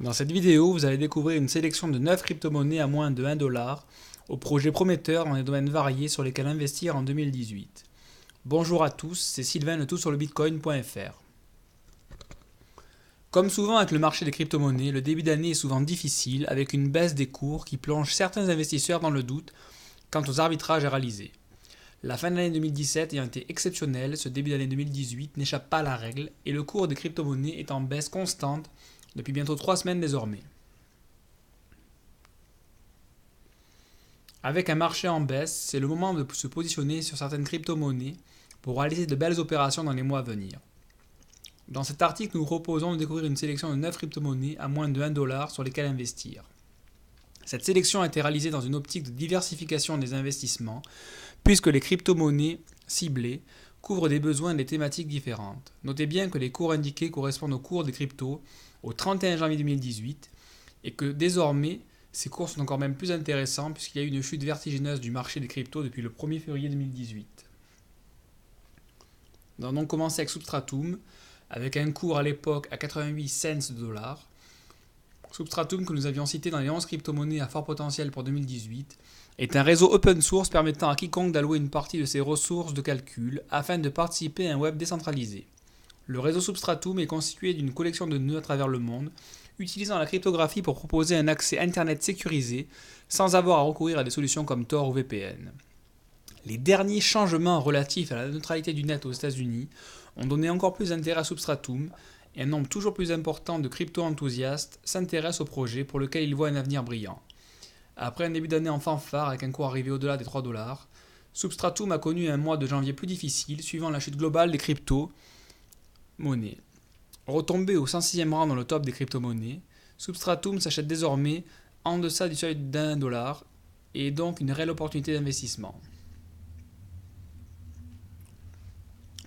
Dans cette vidéo, vous allez découvrir une sélection de 9 crypto-monnaies à moins de 1 $, aux projets prometteurs dans des domaines variés sur lesquels investir en 2018. Bonjour à tous, c'est Sylvain le tout sur le bitcoin.fr. Comme souvent avec le marché des crypto-monnaies, le début d'année est souvent difficile avec une baisse des cours qui plonge certains investisseurs dans le doute quant aux arbitrages à réaliser. La fin de l'année 2017 ayant été exceptionnelle, ce début d'année 2018 n'échappe pas à la règle et le cours des crypto-monnaies est en baisse constante depuis bientôt 3 semaines désormais. Avec un marché en baisse, c'est le moment de se positionner sur certaines crypto-monnaies pour réaliser de belles opérations dans les mois à venir. Dans cet article, nous vous proposons de découvrir une sélection de 9 crypto-monnaies à moins de 1 $ sur lesquelles investir. Cette sélection a été réalisée dans une optique de diversification des investissements, puisque les crypto-monnaies ciblées couvrent des besoins et des thématiques différentes. Notez bien que les cours indiqués correspondent aux cours des cryptos au 31 janvier 2018 et que désormais, ces cours sont encore même plus intéressants puisqu'il y a eu une chute vertigineuse du marché des cryptos depuis le 1er février 2018. Nous avons donc commencé avec Substratum, avec un cours à l'époque à 88 cents de dollars. Substratum, que nous avions cité dans les 11 crypto-monnaies à fort potentiel pour 2018, est un réseau open source permettant à quiconque d'allouer une partie de ses ressources de calcul afin de participer à un web décentralisé. Le réseau Substratum est constitué d'une collection de nœuds à travers le monde, utilisant la cryptographie pour proposer un accès Internet sécurisé sans avoir à recourir à des solutions comme Tor ou VPN. Les derniers changements relatifs à la neutralité du net aux États-Unis ont donné encore plus d'intérêt à Substratum et un nombre toujours plus important de crypto-enthousiastes s'intéressent au projet pour lequel ils voient un avenir brillant. Après un début d'année en fanfare avec un cours arrivé au-delà des 3 $, Substratum a connu un mois de janvier plus difficile suivant la chute globale des crypto-monnaies. Retombé au 106e rang dans le top des crypto-monnaies, Substratum s'achète désormais en deçà du seuil d'1 $ et est donc une réelle opportunité d'investissement.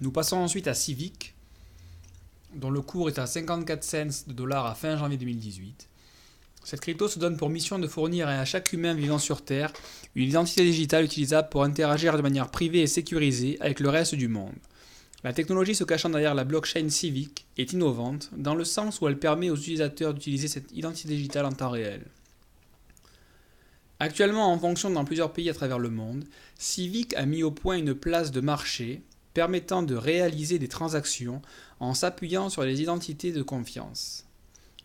Nous passons ensuite à Civic, dont le cours est à 54 cents de dollars à fin janvier 2018. Cette crypto se donne pour mission de fournir à chaque humain vivant sur Terre une identité digitale utilisable pour interagir de manière privée et sécurisée avec le reste du monde. La technologie se cachant derrière la blockchain Civic est innovante dans le sens où elle permet aux utilisateurs d'utiliser cette identité digitale en temps réel. Actuellement en fonction dans plusieurs pays à travers le monde, Civic a mis au point une place de marché permettant de réaliser des transactions en s'appuyant sur les identités de confiance.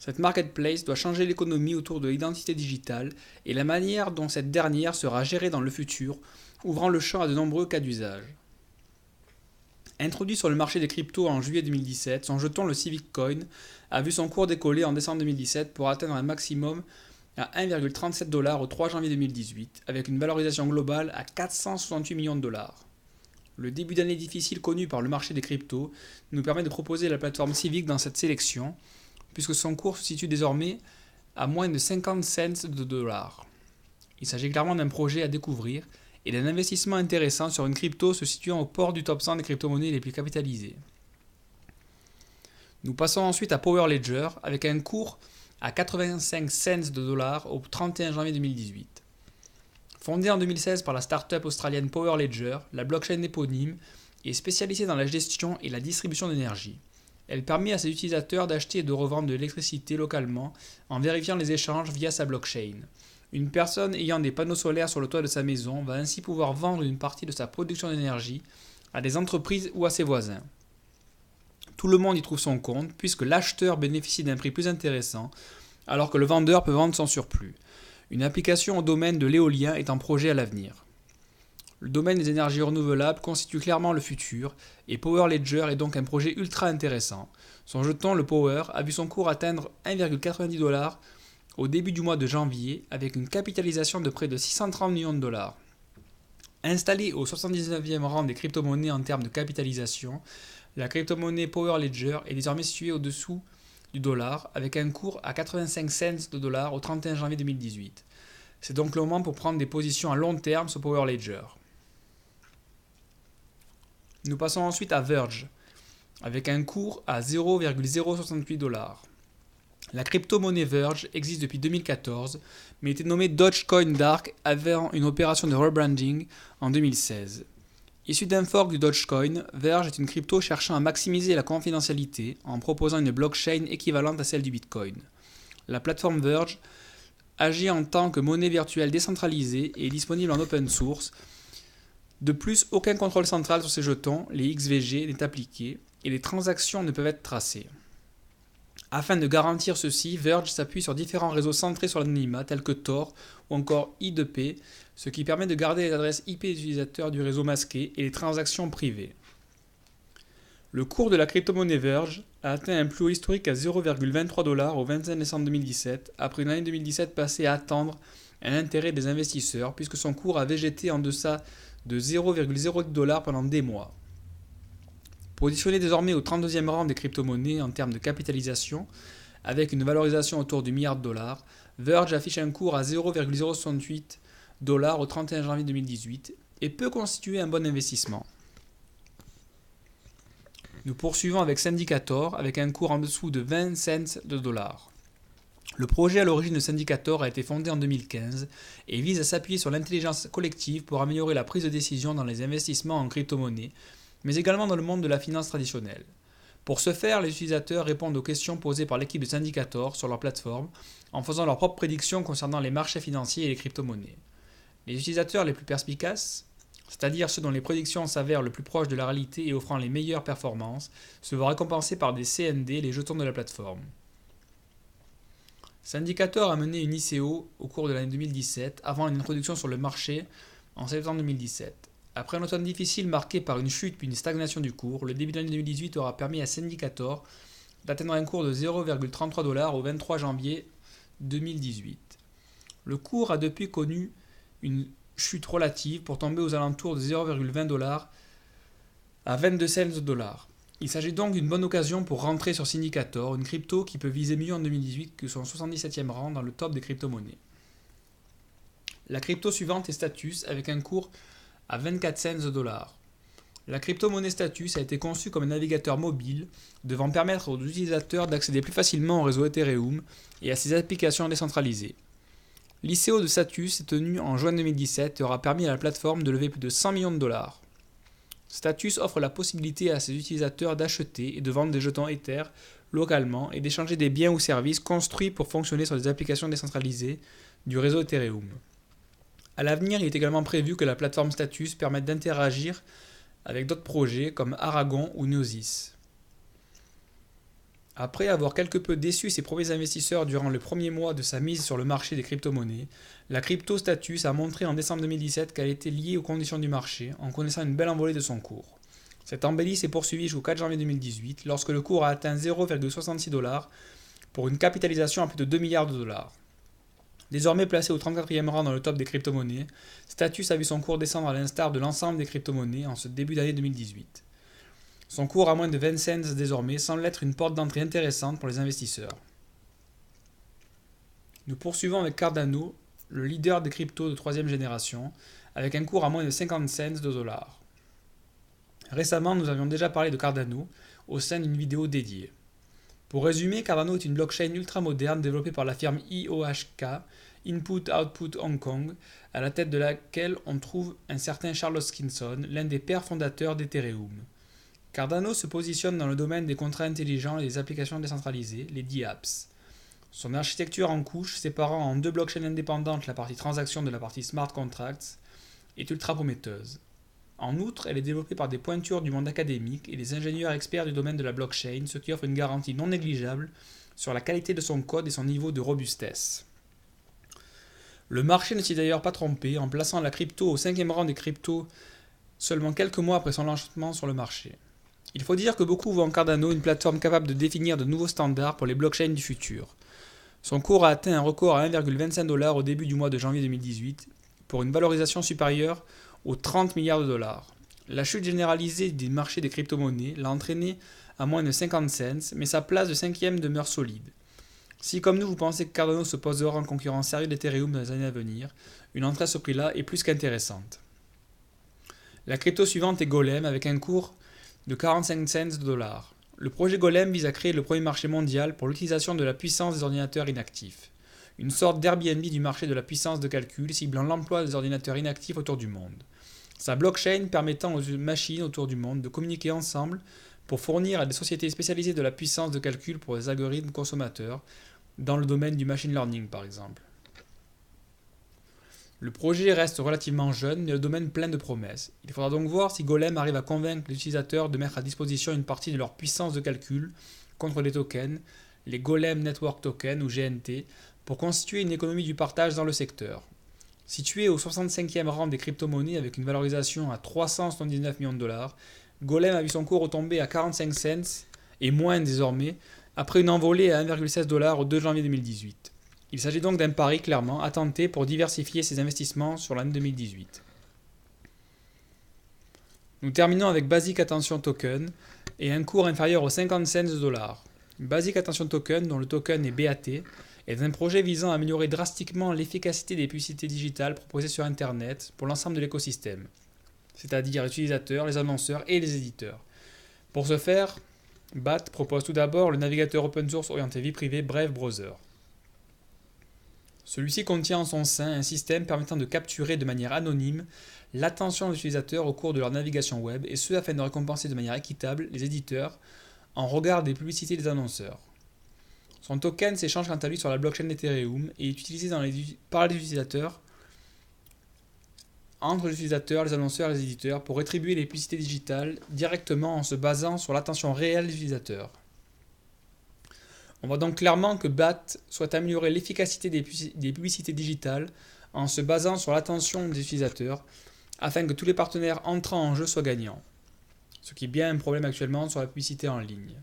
Cette marketplace doit changer l'économie autour de l'identité digitale et la manière dont cette dernière sera gérée dans le futur, ouvrant le champ à de nombreux cas d'usage. Introduit sur le marché des cryptos en juillet 2017, son jeton le Civic Coin a vu son cours décoller en décembre 2017 pour atteindre un maximum à 1,37 $ au 3 janvier 2018, avec une valorisation globale à 468 millions de dollars. Le début d'année difficile connu par le marché des cryptos nous permet de proposer la plateforme Civic dans cette sélection, puisque son cours se situe désormais à moins de 50 cents de dollars. Il s'agit clairement d'un projet à découvrir et d'un investissement intéressant sur une crypto se situant au port du top 100 des crypto-monnaies les plus capitalisées. Nous passons ensuite à Power Ledger avec un cours à 85 cents de dollars au 31 janvier 2018. Fondée en 2016 par la start-up australienne Power Ledger, la blockchain éponyme est spécialisée dans la gestion et la distribution d'énergie. Elle permet à ses utilisateurs d'acheter et de revendre de l'électricité localement en vérifiant les échanges via sa blockchain. Une personne ayant des panneaux solaires sur le toit de sa maison va ainsi pouvoir vendre une partie de sa production d'énergie à des entreprises ou à ses voisins. Tout le monde y trouve son compte puisque l'acheteur bénéficie d'un prix plus intéressant alors que le vendeur peut vendre son surplus. Une application au domaine de l'éolien est en projet à l'avenir. Le domaine des énergies renouvelables constitue clairement le futur et Power Ledger est donc un projet ultra intéressant. Son jeton, le Power, a vu son cours atteindre 1,90 $ au début du mois de janvier avec une capitalisation de près de 630 millions de dollars. Installée au 79e rang des crypto-monnaies en termes de capitalisation, la crypto-monnaie Power Ledger est désormais située au-dessous du dollar avec un cours à 85 cents de dollars au 31 janvier 2018. C'est donc le moment pour prendre des positions à long terme sur Power Ledger. Nous passons ensuite à Verge, avec un cours à 0,068 $. La crypto-monnaie Verge existe depuis 2014, mais était nommée Dogecoin Dark avant une opération de rebranding en 2016. Issue d'un fork du Dogecoin, Verge est une crypto cherchant à maximiser la confidentialité en proposant une blockchain équivalente à celle du Bitcoin. la plateforme Verge agit en tant que monnaie virtuelle décentralisée et est disponible en open source. De plus, aucun contrôle central sur ces jetons, les XVG, n'est appliqué et les transactions ne peuvent être tracées. Afin de garantir ceci, Verge s'appuie sur différents réseaux centrés sur l'anonymat tels que Tor ou encore I2P, ce qui permet de garder les adresses IP des utilisateurs du réseau masqué et les transactions privées. Le cours de la crypto-monnaie Verge a atteint un plus haut historique à 0,23$ au 25 décembre 2017, après une année 2017 passée à attendre un intérêt des investisseurs, puisque son cours a végété en deçà de 0,08$ pendant des mois. Positionné désormais au 32e rang des crypto-monnaies en termes de capitalisation, avec une valorisation autour du milliard de dollars, Verge affiche un cours à 0,068$ au 31 janvier 2018 et peut constituer un bon investissement. Nous poursuivons avec Syndicator avec un cours en dessous de 20 cents de dollars. Le projet à l'origine de Syndicator a été fondé en 2015 et vise à s'appuyer sur l'intelligence collective pour améliorer la prise de décision dans les investissements en crypto-monnaie, mais également dans le monde de la finance traditionnelle. Pour ce faire, les utilisateurs répondent aux questions posées par l'équipe de Syndicator sur leur plateforme en faisant leurs propres prédictions concernant les marchés financiers et les crypto-monnaies. Les utilisateurs les plus perspicaces, c'est-à-dire ceux dont les prédictions s'avèrent le plus proches de la réalité et offrant les meilleures performances, se voient récompensés par des CND, les jetons de la plateforme. Syndicator a mené une ICO au cours de l'année 2017 avant une introduction sur le marché en septembre 2017. Après un automne difficile marqué par une chute puis une stagnation du cours, le début de l'année 2018 aura permis à Syndicator d'atteindre un cours de 0,33$ au 23 janvier 2018. Le cours a depuis connu une chute relative pour tomber aux alentours de 0,20$ à 22 cents de dollars. Il s'agit donc d'une bonne occasion pour rentrer sur Syndicator, une crypto qui peut viser mieux en 2018 que son 77e rang dans le top des crypto-monnaies. La crypto suivante est Status avec un cours à 24 cents de dollars. La crypto-monnaie Status a été conçue comme un navigateur mobile devant permettre aux utilisateurs d'accéder plus facilement au réseau Ethereum et à ses applications décentralisées. L'ICO de Status est tenu en juin 2017 et aura permis à la plateforme de lever plus de 100 millions de dollars. Status offre la possibilité à ses utilisateurs d'acheter et de vendre des jetons Ether localement et d'échanger des biens ou services construits pour fonctionner sur des applications décentralisées du réseau Ethereum. À l'avenir, il est également prévu que la plateforme Status permette d'interagir avec d'autres projets comme Aragon ou Gnosis. Après avoir quelque peu déçu ses premiers investisseurs durant le premier mois de sa mise sur le marché des crypto-monnaies, la crypto Status a montré en décembre 2017 qu'elle était liée aux conditions du marché en connaissant une belle envolée de son cours. Cette embellie s'est poursuivie jusqu'au 4 janvier 2018 lorsque le cours a atteint 0,66$ pour une capitalisation à plus de 2 milliards de dollars. Désormais placé au 34e rang dans le top des crypto-monnaies, Status a vu son cours descendre à l'instar de l'ensemble des crypto-monnaies en ce début d'année 2018. Son cours à moins de 20 cents désormais semble être une porte d'entrée intéressante pour les investisseurs. Nous poursuivons avec Cardano, le leader des cryptos de troisième génération, avec un cours à moins de 50 cents de dollars. Récemment, nous avions déjà parlé de Cardano au sein d'une vidéo dédiée. Pour résumer, Cardano est une blockchain ultra moderne développée par la firme IOHK, Input Output Hong Kong, à la tête de laquelle on trouve un certain Charles Hoskinson, l'un des pères fondateurs d'Ethereum. Cardano se positionne dans le domaine des contrats intelligents et des applications décentralisées, les DApps. Son architecture en couches, séparant en deux blockchains indépendantes la partie transaction de la partie smart contracts, est ultra prometteuse. En outre, elle est développée par des pointures du monde académique et des ingénieurs experts du domaine de la blockchain, ce qui offre une garantie non négligeable sur la qualité de son code et son niveau de robustesse. Le marché ne s'est d'ailleurs pas trompé en plaçant la crypto au 5e rang des cryptos seulement quelques mois après son lancement sur le marché. Il faut dire que beaucoup voient en Cardano une plateforme capable de définir de nouveaux standards pour les blockchains du futur. Son cours a atteint un record à 1,25$ au début du mois de janvier 2018 pour une valorisation supérieure aux 30 milliards de dollars. La chute généralisée des marchés des crypto-monnaies l'a entraîné à moins de 50 cents, mais sa place de 5e demeure solide. Si comme nous vous pensez que Cardano se posera en concurrent sérieux d'Ethereum dans les années à venir, une entrée à ce prix-là est plus qu'intéressante. La crypto suivante est Golem avec un cours de 45 cents de dollars. Le projet Golem vise à créer le premier marché mondial pour l'utilisation de la puissance des ordinateurs inactifs. Une sorte d'Airbnb du marché de la puissance de calcul ciblant l'emploi des ordinateurs inactifs autour du monde. Sa blockchain permettant aux machines autour du monde de communiquer ensemble pour fournir à des sociétés spécialisées de la puissance de calcul pour les algorithmes consommateurs, dans le domaine du machine learning par exemple. Le projet reste relativement jeune, mais le domaine plein de promesses. Il faudra donc voir si Golem arrive à convaincre les utilisateurs de mettre à disposition une partie de leur puissance de calcul contre les tokens, les Golem Network Tokens ou GNT, pour constituer une économie du partage dans le secteur. Situé au 65e rang des crypto-monnaies avec une valorisation à 379 millions de dollars, Golem a vu son cours retomber à 45 cents et moins désormais, après une envolée à 1,16 $ au 2 janvier 2018. Il s'agit donc d'un pari clairement à tenter pour diversifier ses investissements sur l'année 2018. Nous terminons avec Basic Attention Token et un cours inférieur aux 50 cents de dollars. Basic Attention Token, dont le token est BAT, est un projet visant à améliorer drastiquement l'efficacité des publicités digitales proposées sur Internet pour l'ensemble de l'écosystème, c'est-à-dire les utilisateurs, les annonceurs et les éditeurs. Pour ce faire, BAT propose tout d'abord le navigateur open source orienté vie privée Brave Browser. Celui-ci contient en son sein un système permettant de capturer de manière anonyme l'attention des utilisateurs au cours de leur navigation web, et ce afin de récompenser de manière équitable les éditeurs en regard des publicités des annonceurs. Son token s'échange quant à lui sur la blockchain d'Ethereum et est utilisé par les utilisateurs, entre les utilisateurs, les annonceurs et les éditeurs pour rétribuer les publicités digitales directement en se basant sur l'attention réelle des utilisateurs. On voit donc clairement que BAT souhaite améliorer l'efficacité des publicités digitales en se basant sur l'attention des utilisateurs afin que tous les partenaires entrant en jeu soient gagnants. Ce qui est bien un problème actuellement sur la publicité en ligne.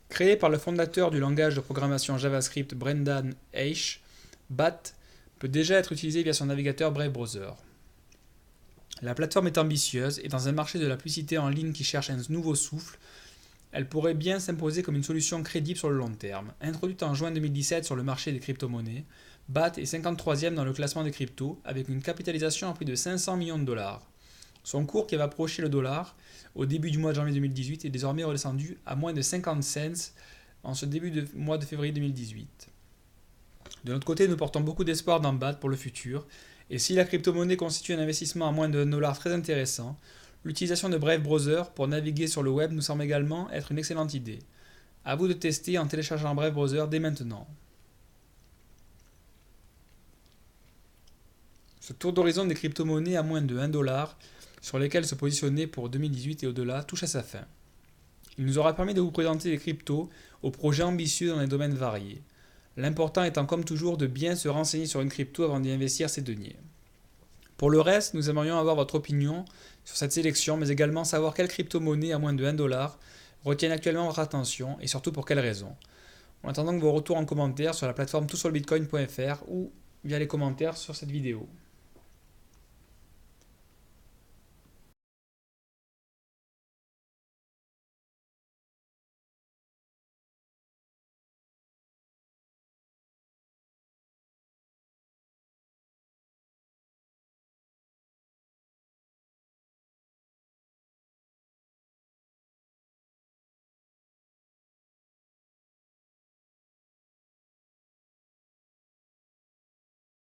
Créé par le fondateur du langage de programmation JavaScript Brendan Eich, BAT peut déjà être utilisé via son navigateur Brave Browser. La plateforme est ambitieuse et dans un marché de la publicité en ligne qui cherche un nouveau souffle, elle pourrait bien s'imposer comme une solution crédible sur le long terme. Introduite en juin 2017 sur le marché des crypto-monnaies, BAT est 53e dans le classement des cryptos avec une capitalisation à plus de 500 millions de dollars. Son cours qui avait approché le dollar au début du mois de janvier 2018 est désormais redescendu à moins de 50 cents en ce début de mois de février 2018. De notre côté, nous portons beaucoup d'espoir dans BAT pour le futur, et si la crypto-monnaie constitue un investissement à moins de $1 très intéressant, l'utilisation de Brave Browser pour naviguer sur le web nous semble également être une excellente idée. À vous de tester en téléchargeant Brave Browser dès maintenant. Ce tour d'horizon des crypto-monnaies à moins de $1 sur lesquelles se positionner pour 2018 et au-delà touche à sa fin. Il nous aura permis de vous présenter les cryptos aux projets ambitieux dans des domaines variés. L'important étant comme toujours de bien se renseigner sur une crypto avant d'y investir ses deniers. Pour le reste, nous aimerions avoir votre opinion sur cette sélection, mais également savoir quelles crypto-monnaies à moins de $1 retiennent actuellement votre attention et surtout pour quelles raisons. En attendant vos retours en commentaire sur la plateforme toutsurlebitcoin.fr ou via les commentaires sur cette vidéo.